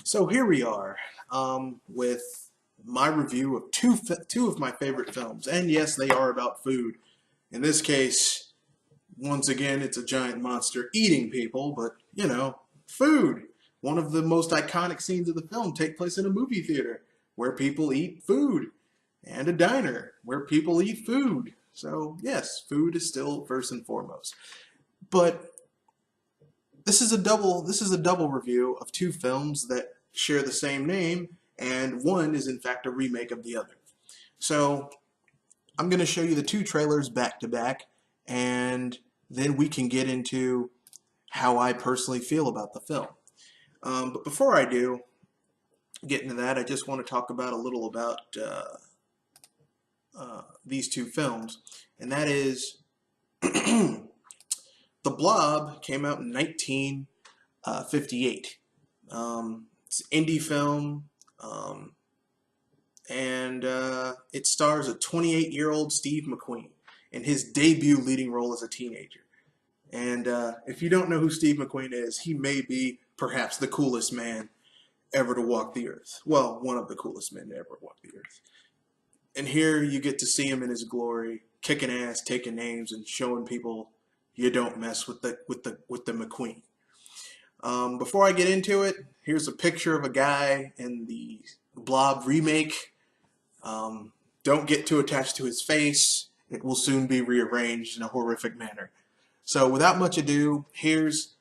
So here we are with my review of two of my favorite films. And yes, they are about food. In this case, once again, it's a giant monster eating people, but, you know, food. One of the most iconic scenes of the film take place in a movie theater where people eat food, and a diner where people eat food. So, yes, food is still first and foremost. But this is a double review of two films that share the same name, and one is in fact a remake of the other. So I'm going to show you the two trailers back to back, and then we can get into how I personally feel about the film. But before I do get into that, I just want to talk about a little about these two films, and that is The Blob came out in 1958. It's an indie film, and it stars a 28-year-old Steve McQueen in his debut leading role as a teenager. And if you don't know who Steve McQueen is, he may be perhaps the coolest man ever to walk the earth. Well, one of the coolest men to ever walk the earth. And here you get to see him in his glory, kicking ass, taking names, and showing people you don't mess with the McQueen. Before I get into it, here's a picture of a guy in the Blob remake. Don't get too attached to his face. It will soon be rearranged in a horrific manner. So without much ado, here's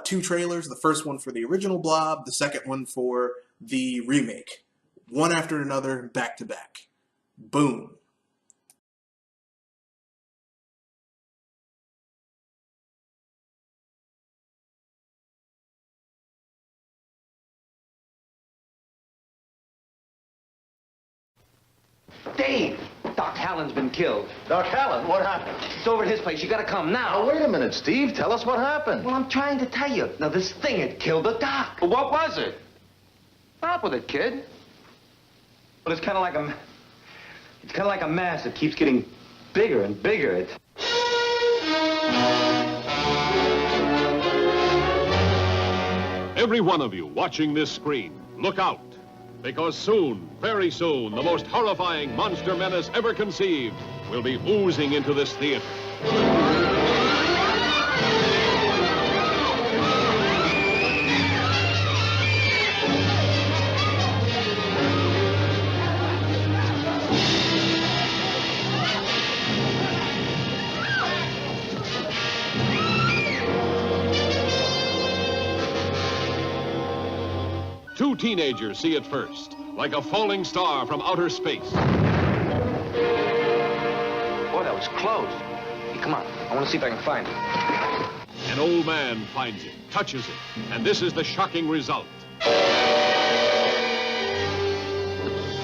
two trailers. The first one for the original Blob, the second one for the remake. One after another, back to back. Boom. Dave! Doc Hallen's been killed. Doc Hallen, what happened? It's over at his place. You gotta come now. Oh, wait a minute, Steve. Tell us what happened. Well, I'm trying to tell you. Now, this thing had killed the doc. Well, what was it? Stop with it, kid. But it's kind of like a mass that keeps getting bigger and bigger. Every one of you watching this screen, look out. Because soon, very soon, the most horrifying monster menace ever conceived will be oozing into this theater. Two teenagers see it first, like a falling star from outer space. Boy, that was close. Hey, come on. I want to see if I can find it. An old man finds it, touches it, and this is the shocking result.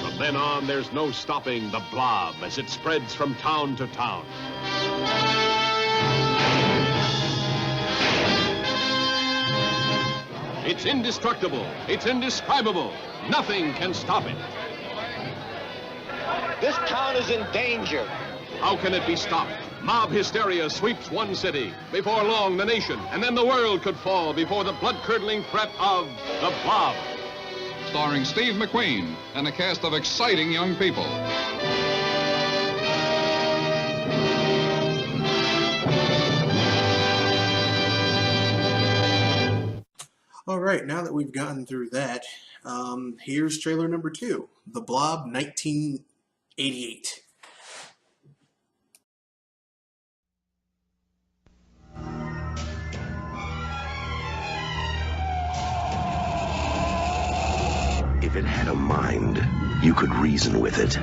From then on, there's no stopping the Blob as it spreads from town to town. It's indestructible. It's indescribable. Nothing can stop it. This town is in danger. How can it be stopped? Mob hysteria sweeps one city. Before long, the nation, and then the world could fall before the blood-curdling threat of the Blob. Starring Steve McQueen and a cast of exciting young people. All right, now that we've gotten through that, here's trailer number 2, The Blob 1988. If it had a mind, you could reason with it.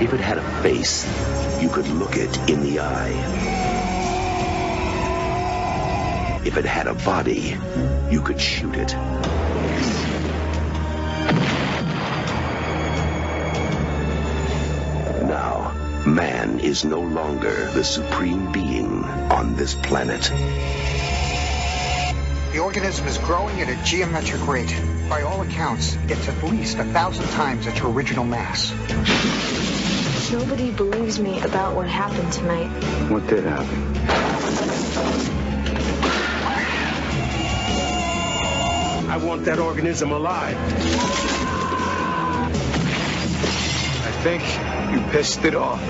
If it had a face, you could look it in the eye. If it had a body, you could shoot it. Now, man is no longer the supreme being on this planet. The organism is growing at a geometric rate. By all accounts, it's at least 1,000 times its original mass. Nobody believes me about what happened tonight. What did happen? I want that organism alive. I think you pissed it off.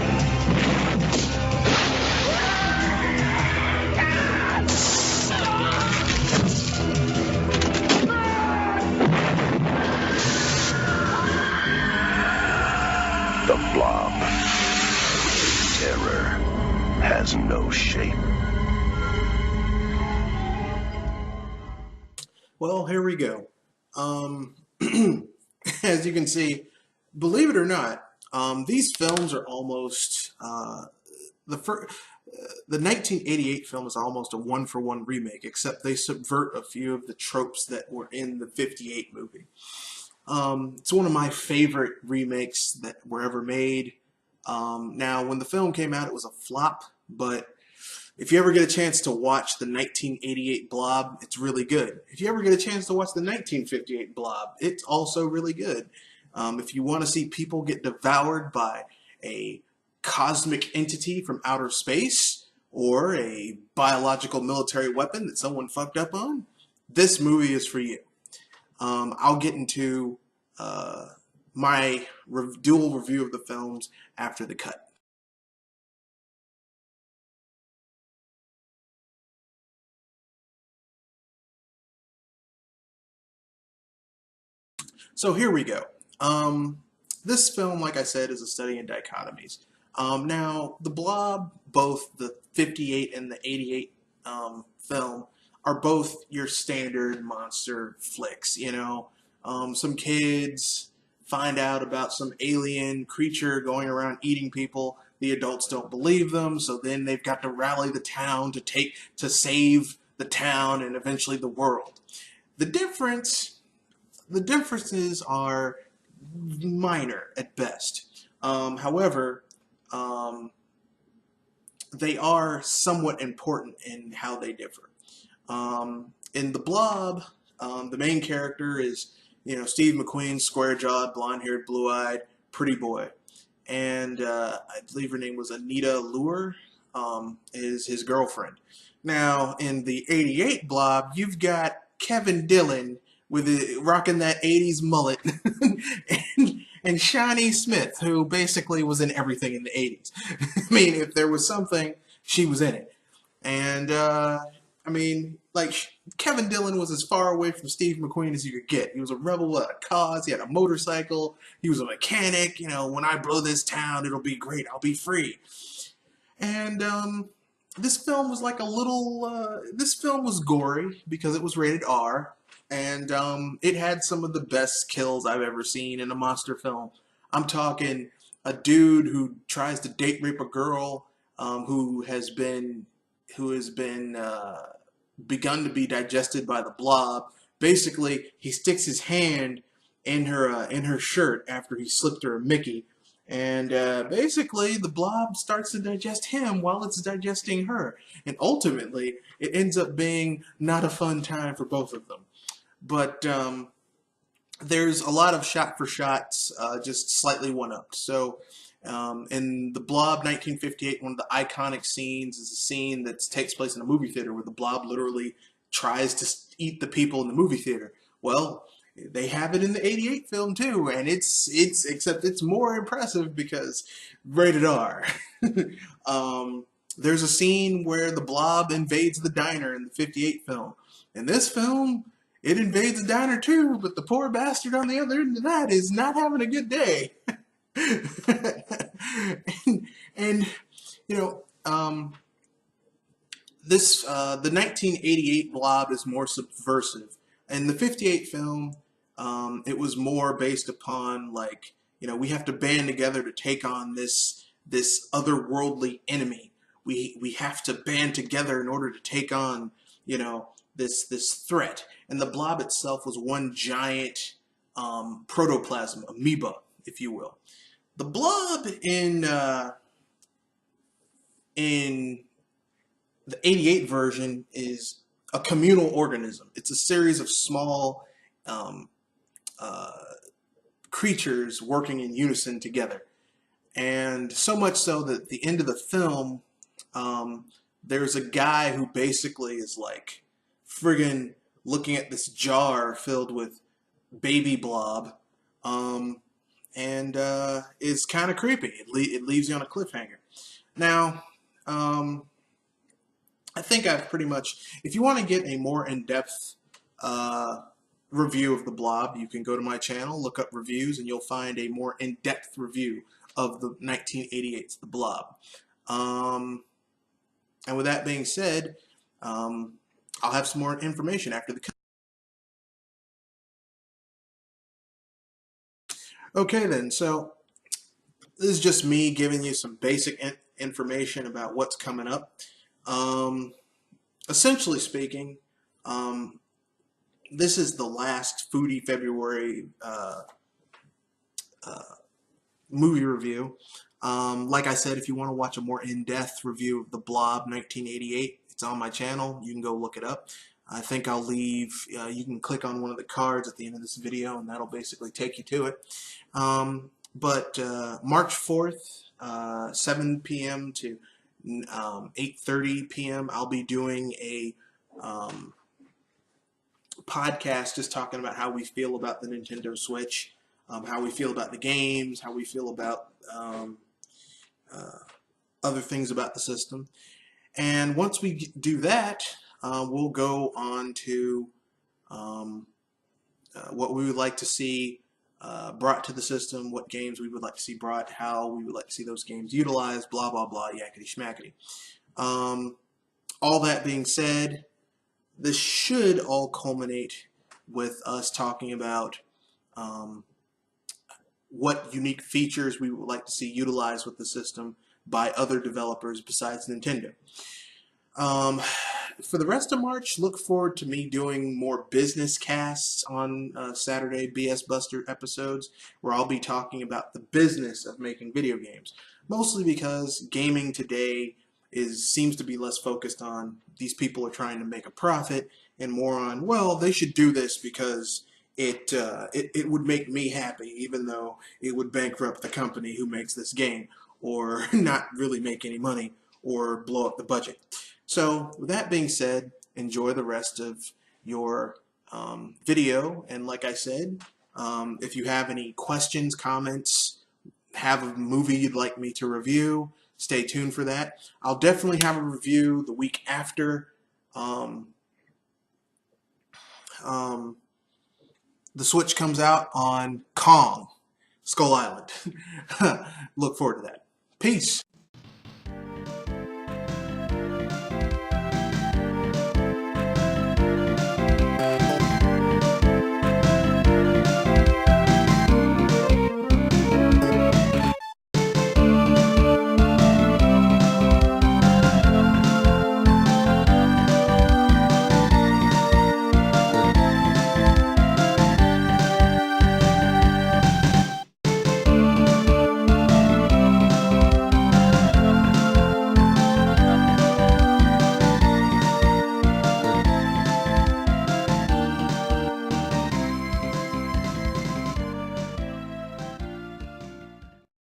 The Blob. Terror has no shape. Well, here we go. As you can see, believe it or not, these films are almost the 1988 film is almost a one-for-one remake, except they subvert a few of the tropes that were in the 58 movie. It's one of my favorite remakes that were ever made. Now, when the film came out, it was a flop, but if you ever get a chance to watch the 1988 Blob, it's really good. If you ever get a chance to watch the 1958 Blob, it's also really good. If you want to see people get devoured by a cosmic entity from outer space or a biological military weapon that someone fucked up on, this movie is for you. I'll get into my dual review of the films after the cut. So here we go. This film, like I said, is a study in dichotomies. Now, the Blob, both the 58 and the 88 film, are both your standard monster flicks, you know. Some kids find out about some alien creature going around eating people. The adults don't believe them, so then they've got to rally the town to save the town and eventually the world. The differences are minor at best. However, they are somewhat important in how they differ. In the Blob, the main character is, you know, Steve McQueen, square-jawed, blonde-haired, blue-eyed, pretty boy. And I believe her name was Anita Lure, is his girlfriend. Now, in the 88 Blob, you've got Kevin Dillon rocking that 80s mullet, and Shawnee Smith, who basically was in everything in the 80s. I mean, if there was something, she was in it. And, I mean, like, Kevin Dillon was as far away from Steve McQueen as you could get. He was a rebel with a cause, he had a motorcycle, he was a mechanic, you know, when I blow this town, it'll be great, I'll be free. And, this film was like a little, this film was gory because it was rated R, and it had some of the best kills I've ever seen in a monster film. I'm talking a dude who tries to date rape a girl who has begun to be digested by the Blob. Basically, he sticks his hand in her shirt after he slipped her a Mickey, and basically the Blob starts to digest him while it's digesting her, and ultimately it ends up being not a fun time for both of them. But there's a lot of shot-for-shots, just slightly one-upped. So in the Blob 1958, one of the iconic scenes is a scene that takes place in a movie theater where the Blob literally tries to eat the people in the movie theater. Well, they have it in the 88 film too, and except it's more impressive because rated R. There's a scene where the Blob invades the diner in the 58 film. In this film, it invades the diner too, but the poor bastard on the other end of that is not having a good day. and you know, the 1988 Blob is more subversive. In the 58 film, it was more based upon, like, you know, we have to band together to take on this otherworldly enemy. We have to band together in order to take on, you know, this threat. And the Blob itself was one giant protoplasm, amoeba, if you will. The Blob in the 88 version is a communal organism. It's a series of small creatures working in unison together. And so much so that at the end of the film, there's a guy who basically is like friggin' looking at this jar filled with baby Blob, and is kind of creepy. It leaves you on a cliffhanger. Now, I think I've pretty much, if you want to get a more in-depth review of the Blob, you can go to my channel, look up reviews, and you'll find a more in-depth review of the 1988's The Blob. And with that being said, I'll have some more information after the. Okay then, so this is just me giving you some basic information about what's coming up. Essentially speaking, this is the last Foodie February movie review. Like I said, if you want to watch a more in-depth review of The Blob 1988, it's on my channel. You can go look it up. I think I'll leave, you can click on one of the cards at the end of this video, and that'll basically take you to it. But March 4th, 7 p.m. to 8:30 p.m., I'll be doing a podcast just talking about how we feel about the Nintendo Switch, how we feel about the games, how we feel about other things about the system. And once we do that, we'll go on to what we would like to see brought to the system, what games we would like to see brought, how we would like to see those games utilized, blah, blah, blah, yakety schmackety. All that being said, this should all culminate with us talking about what unique features we would like to see utilized with the system by other developers besides Nintendo. For the rest of March, look forward to me doing more business casts on Saturday BS Buster episodes, where I'll be talking about the business of making video games. Mostly because gaming today seems to be less focused on these people are trying to make a profit, and more on, well, they should do this because it would make me happy, even though it would bankrupt the company who makes this game, or not really make any money, or blow up the budget. So with that being said, enjoy the rest of your video, and like I said, if you have any questions, comments, have a movie you'd like me to review, stay tuned for that. I'll definitely have a review the week after the Switch comes out on Kong, Skull Island. Look forward to that. Peace.